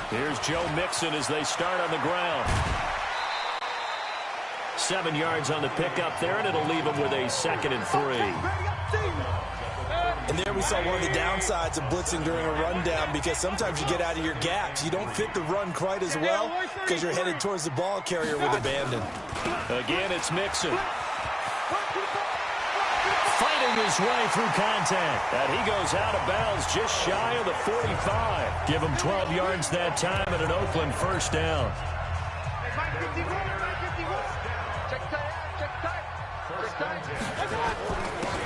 Here's Joe Mixon as they start on the ground. 7 yards on the pickup there, and it'll leave him with a 2nd and 3. And there we saw one of the downsides of blitzing during a rundown, because sometimes you get out of your gaps. You don't fit the run quite as well because you're headed towards the ball carrier with abandon. Again, it's Mixon. Fighting his way through contact. And he goes out of bounds just shy of the 45. Give him 12 yards that time and an Oakland first down.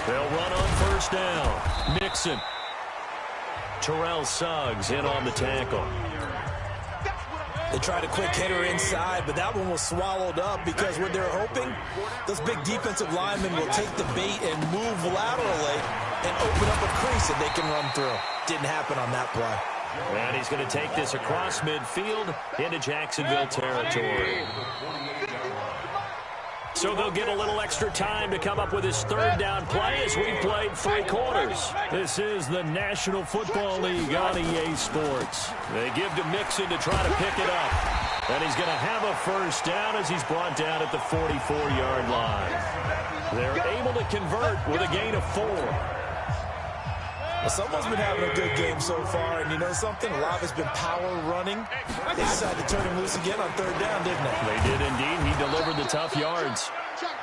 They'll run on first down. Mixon. Terrell Suggs in on the tackle. They tried a quick hitter inside, but that one was swallowed up because what they're hoping, those big defensive linemen will take the bait and move laterally and open up a crease that they can run through. Didn't happen on that play. And he's going to take this across midfield into Jacksonville territory. So they'll get a little extra time to come up with his 3rd down play as we played 3 quarters. This is the National Football League on EA Sports. They give to Mixon to try to pick it up. And he's going to have a first down as he's brought down at the 44-yard line. They're able to convert with a gain of 4. Well, someone's been having a good game so far, and you know something? A lot of it's been power running. They decided to turn him loose again on 3rd down, didn't they? They did indeed. He delivered the tough yards.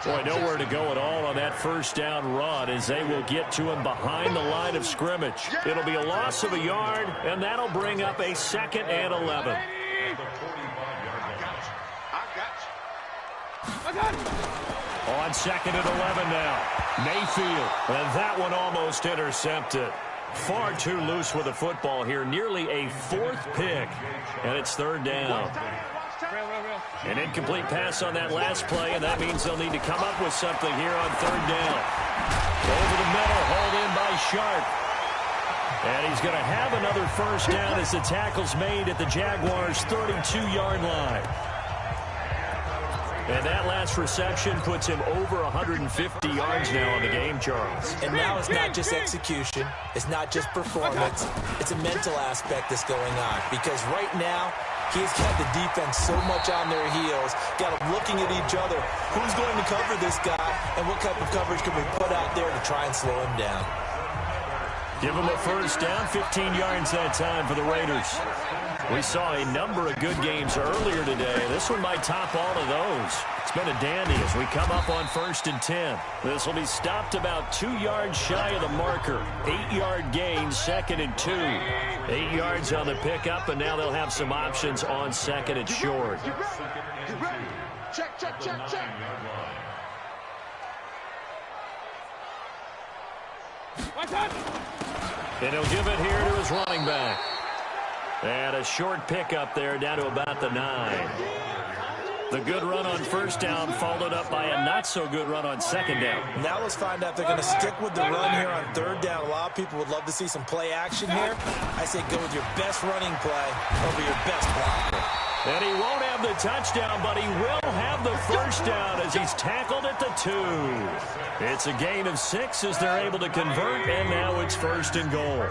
Boy, nowhere to go at all on that first down run as they will get to him behind the line of scrimmage. It'll be a loss of a yard, and that'll bring up a 2nd and 11. On 2nd and 11 now. Mayfield, and that one almost intercepted. Far too loose with the football here. Nearly a 4th pick, and it's 3rd down. An incomplete pass on that last play, and that means they'll need to come up with something here on 3rd down. Over the middle, hauled in by Sharp. And he's going to have another first down as the tackle's made at the Jaguars' 32-yard line. And that last reception puts him over 150 yards now on the game, Charles. And now it's not just execution. It's not just performance. It's a mental aspect that's going on. Because right now, he's got the defense so much on their heels, got them looking at each other. Who's going to cover this guy, and what type of coverage can we put out there to try and slow him down? Give him a first down, 15 yards that time for the Raiders. We saw a number of good games earlier today. This one might top all of those. It's been a dandy as we come up on 1st and 10. This will be stopped about 2 yards shy of the marker. 8-yard gain, 2nd and 2. 8 yards on the pickup, and now they'll have some options on 2nd and short. Check. And he'll give it here to his running back. And a short pickup there down to about the 9. The good run on first down followed up by a not-so-good run on 2nd down. Now let's find out if they're going to stick with the run here on 3rd down. A lot of people would love to see some play action here. I say go with your best running play over your best blocker. And he won't have the touchdown, but he will have the first down as he's tackled at the 2. It's a gain of 6 as they're able to convert, and now it's 1st and goal.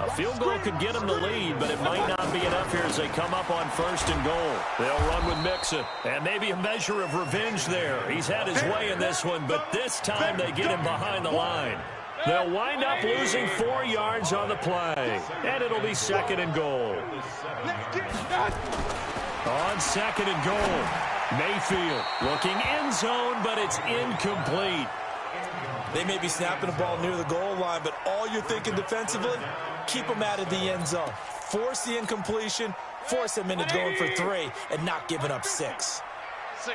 A field goal could get them the lead, but it might not be enough here as they come up on 1st and goal. They'll run with Mixon, and maybe a measure of revenge there. He's had his way in this one, but this time they get him behind the line. They'll wind up losing 4 yards on the play, and it'll be 2nd and goal. On 2nd and goal, Mayfield looking end zone, but it's incomplete. They may be snapping the ball near the goal line, but all you're thinking defensively, keep them out of the end zone. Force the incompletion, force them into going for 3, and not giving up 6.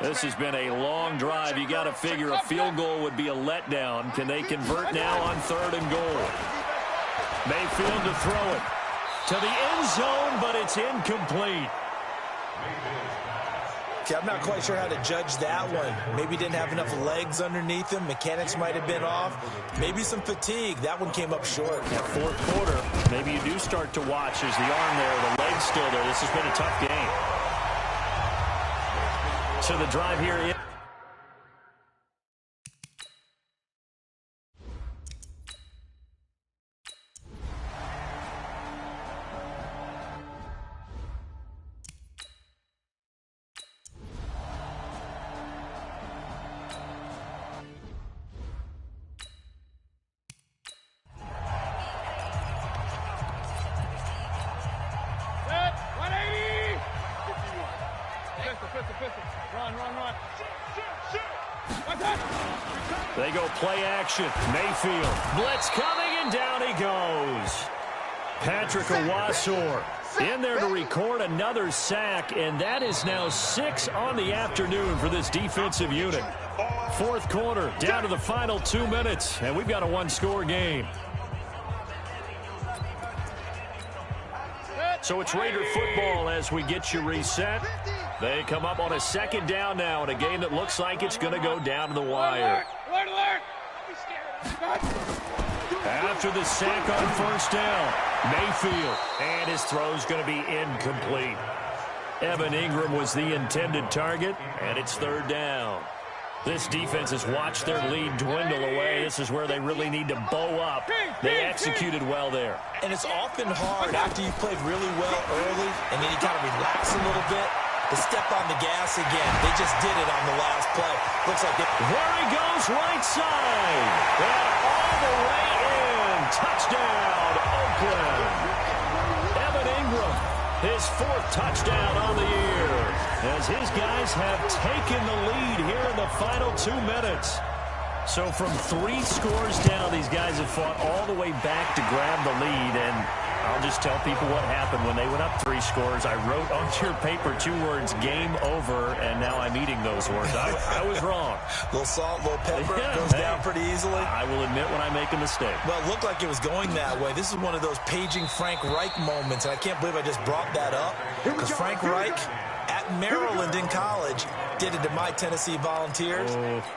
This has been a long drive. You got to figure a field goal would be a letdown. Can they convert now on 3rd and goal? Mayfield to throw it to the end zone, but it's incomplete. Okay, I'm not quite sure how to judge that one. Maybe didn't have enough legs underneath him. Mechanics might have been off. Maybe some fatigue. That one came up short. That 4th quarter, maybe you do start to watch as the arm there, the leg's still there. This has been a tough game. So the drive here. They go play action. Mayfield. Blitz coming, and down he goes. Patrick Owasor in there to record another sack, and that is now 6 on the afternoon for this defensive unit. Fourth quarter, down to the final 2 minutes, and we've got a one-score game. So it's Raider football as we get you reset. They come up on a second down now in a game that looks like it's going to go down to the wire. After the sack on first down, Mayfield, and his throw's going to be incomplete. Evan Ingram was the intended target, and it's third down. This defense has watched their lead dwindle away. This is where they really need to bow up. They executed well there. And it's often hard after you played really well early and then you kind of relax a little bit to step on the gas again. They just did it on the last play. Looks like it. There he goes, right side. And all the way in. Touchdown, Oakland. Evan Ingram, his fourth touchdown on the year, as his guys have taken the lead here in the final 2 minutes. So from 3 scores down, these guys have fought all the way back to grab the lead, and I'll just tell people what happened when they went up 3 scores. I wrote onto your paper 2 words, game over, and now I'm eating those words. I was wrong. A little salt, a little pepper, goes down pretty easily. I will admit when I make a mistake. Well, it looked like it was going that way. This is one of those paging Frank Reich moments, and I can't believe I just brought that up, because Frank Reich at Maryland in college did it to my Tennessee Volunteers,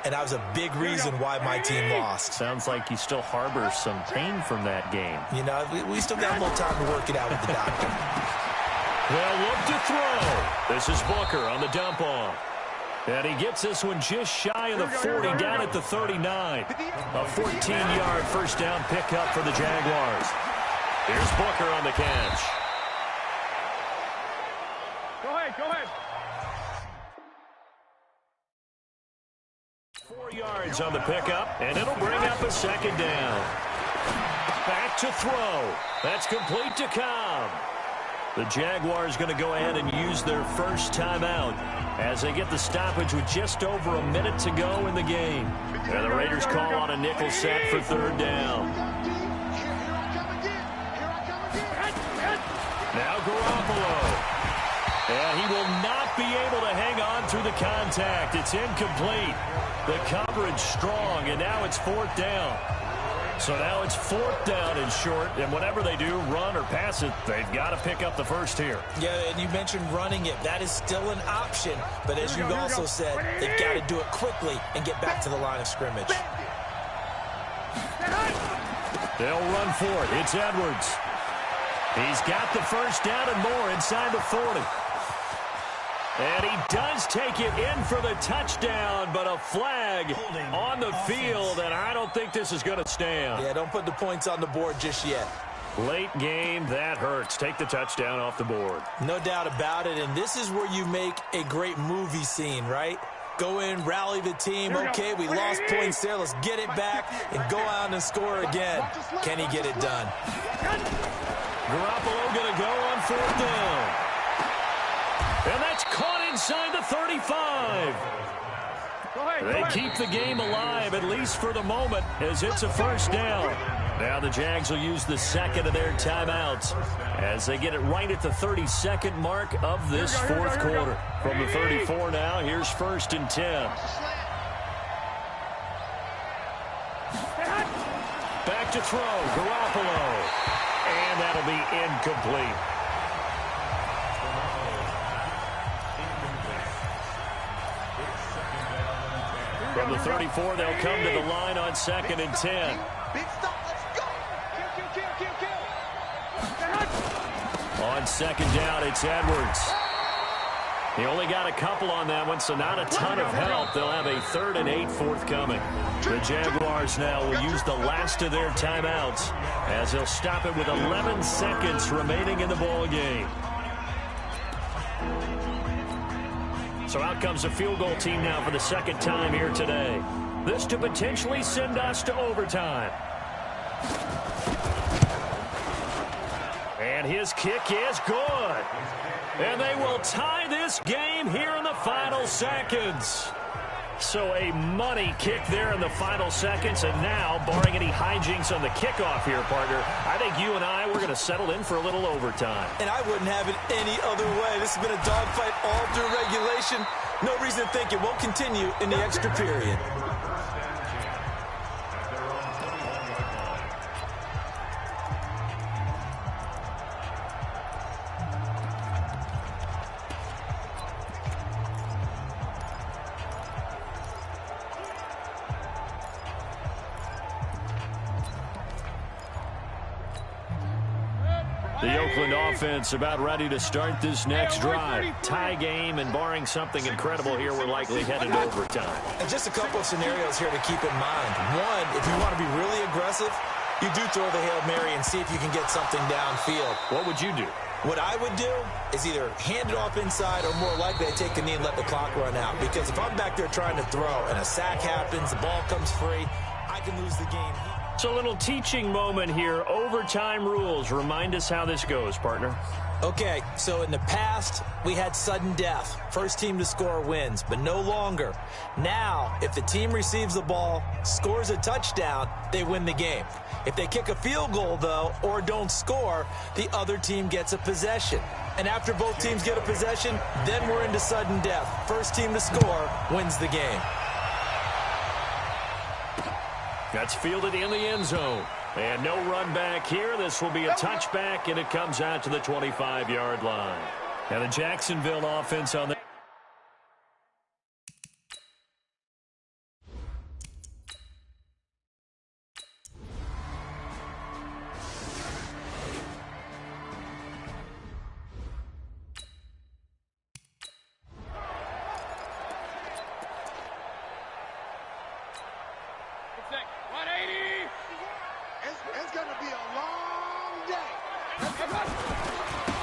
and that was a big reason why my team lost. Sounds like you still harbor some pain from that game. You know, we still got a little time to work it out with the doctor. They'll look to throw. This is Booker on the dump off. And he gets this one just shy of the 40, down at the 39. A 14-yard first down pickup for the Jaguars. Here's Booker on the catch. Go ahead. 4 yards on the pickup, and it'll bring up a second down. Back to throw. That's complete to Cobb. The Jaguars going to go ahead and use their first timeout as they get the stoppage with just over a minute to go in the game. And the Raiders call on a nickel set for third down. Now Garoppolo. And he will not be able to hang on through the contact. It's incomplete. The coverage strong, and now it's fourth down. So now it's fourth down and short, and whatever they do, run or pass it, they've got to pick up the first here. Yeah, and you mentioned running it. That is still an option, but as you've also said, they've got to do it quickly and get back to the line of scrimmage. They'll run for it. It's Edwards. He's got the first down and more inside the 40. And he does take it in for the touchdown, but a flag on the field, and I don't think this is going to stand. Yeah, don't put the points on the board just yet. Late game, that hurts. Take the touchdown off the board. No doubt about it, and this is where you make a great movie scene, right? Go in, rally the team. Okay, we lost points there. Let's get it back and go out and score again. Can he get it done? Garoppolo going to go on fourth down. And that's caught inside the 35. They keep the game alive, at least for the moment, as it's a first down. Now the Jags will use the second of their timeouts as they get it right at the 32nd mark of this fourth quarter. From the 34 now, here's first and 10. Back to throw, Garoppolo. And that'll be incomplete. From the 34, they'll come to the line on second and 10. On second down, it's Edwards. He only got a couple on that one, so not a ton of help. They'll have a 3rd and 8 forthcoming. The Jaguars now will use the last of their timeouts as they'll stop it with 11 seconds remaining in the ball game. So out comes the field goal team now for the second time here today. This to potentially send us to overtime. And his kick is good. And they will tie this game here in the final seconds. So a money kick there in the final seconds. And now, barring any hijinks on the kickoff here, partner, I think you and I, we're going to settle in for a little overtime. And I wouldn't have it any other way. This has been a dogfight all through regulation. No reason to think it won't continue in the extra period. The Oakland offense about ready to start this next drive. Tie game, and barring something incredible here, we're likely headed to overtime. And just a couple of scenarios here to keep in mind. One, if you want to be really aggressive, you do throw the Hail Mary and see if you can get something downfield. What would you do? What I would do is either hand it off inside or more likely I take a knee and let the clock run out. Because if I'm back there trying to throw and a sack happens, the ball comes free, I can lose the game. So a little teaching moment here. Overtime rules. Remind us how this goes, partner. Okay, so in the past, we had sudden death. First team to score wins, but no longer. Now, if the team receives the ball, scores a touchdown, they win the game. If they kick a field goal, though, or don't score, the other team gets a possession. And after both teams get a possession, then we're into sudden death. First team to score wins the game. That's fielded in the end zone. And no run back here. This will be a touchback, and it comes out to the 25-yard line. And the Jacksonville offense on the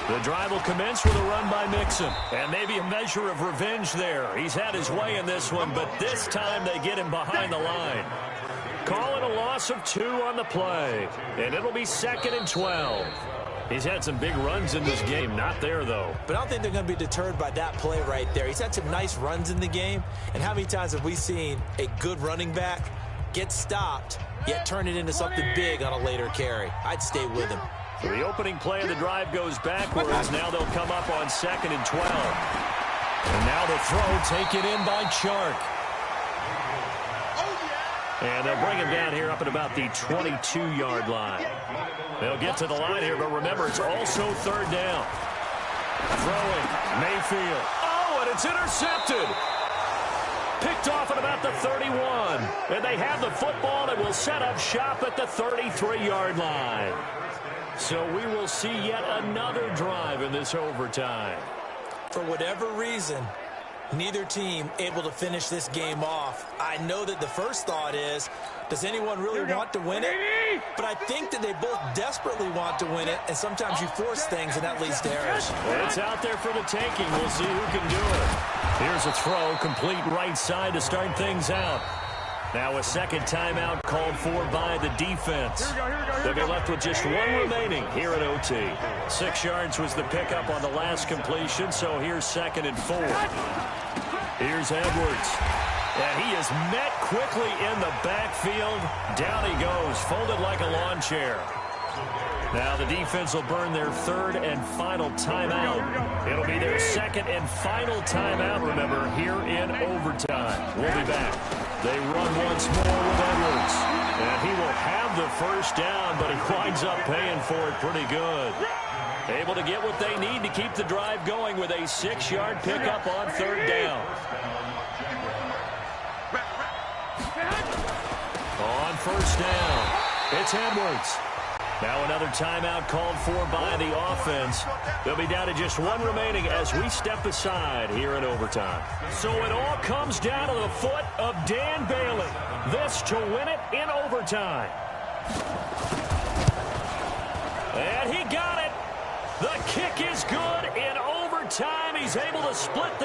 The drive will commence with a run by Mixon. And maybe a measure of revenge there. He's had his way in this one, but this time they get him behind the line. Call it a loss of 2 on the play. And it'll be 2nd and 12. He's had some big runs in this game. Not there, though. But I don't think they're going to be deterred by that play right there. He's had some nice runs in the game. And how many times have we seen a good running back get stopped, yet turn it into something big on a later carry? I'd stay with him. So the opening play of the drive goes backwards. Now they'll come up on 2nd and 12. And now the throw taken in by Chark. And they'll bring him down here up at about the 22-yard line. They'll get to the line here, but remember, it's also 3rd down. Throwing, Mayfield. Oh, and it's intercepted. Picked off at about the 31. And they have the football and will set up shop at the 33-yard line. So we will see yet another drive in this overtime. For whatever reason, neither team able to finish this game off. I know that the first thought is, does anyone really want to win it? But I think that they both desperately want to win it, and sometimes you force things, and that leads to errors. It's out there for the taking. We'll see who can do it. Here's a throw, complete right side to start things out. Now a second timeout called for by the defense. They'll be left with just 1 remaining here at OT. 6 yards was the pickup on the last completion, so here's 2nd and 4. Here's Edwards. And he is met quickly in the backfield. Down he goes, folded like a lawn chair. Now the defense will burn their 3rd and final timeout. It'll be their 2nd and final timeout, remember, here in overtime. We'll be back. They run once more with Edwards. And he will have the first down, but he winds up paying for it pretty good. Able to get what they need to keep the drive going with a 6-yard pickup on 3rd down. On 1st down, it's Edwards. Now another timeout called for by the offense. They'll be down to just 1 remaining as we step aside here in overtime. So it all comes down to the foot of Dan Bailey. This to win it in overtime. And he got it. The kick is good in overtime. He's able to split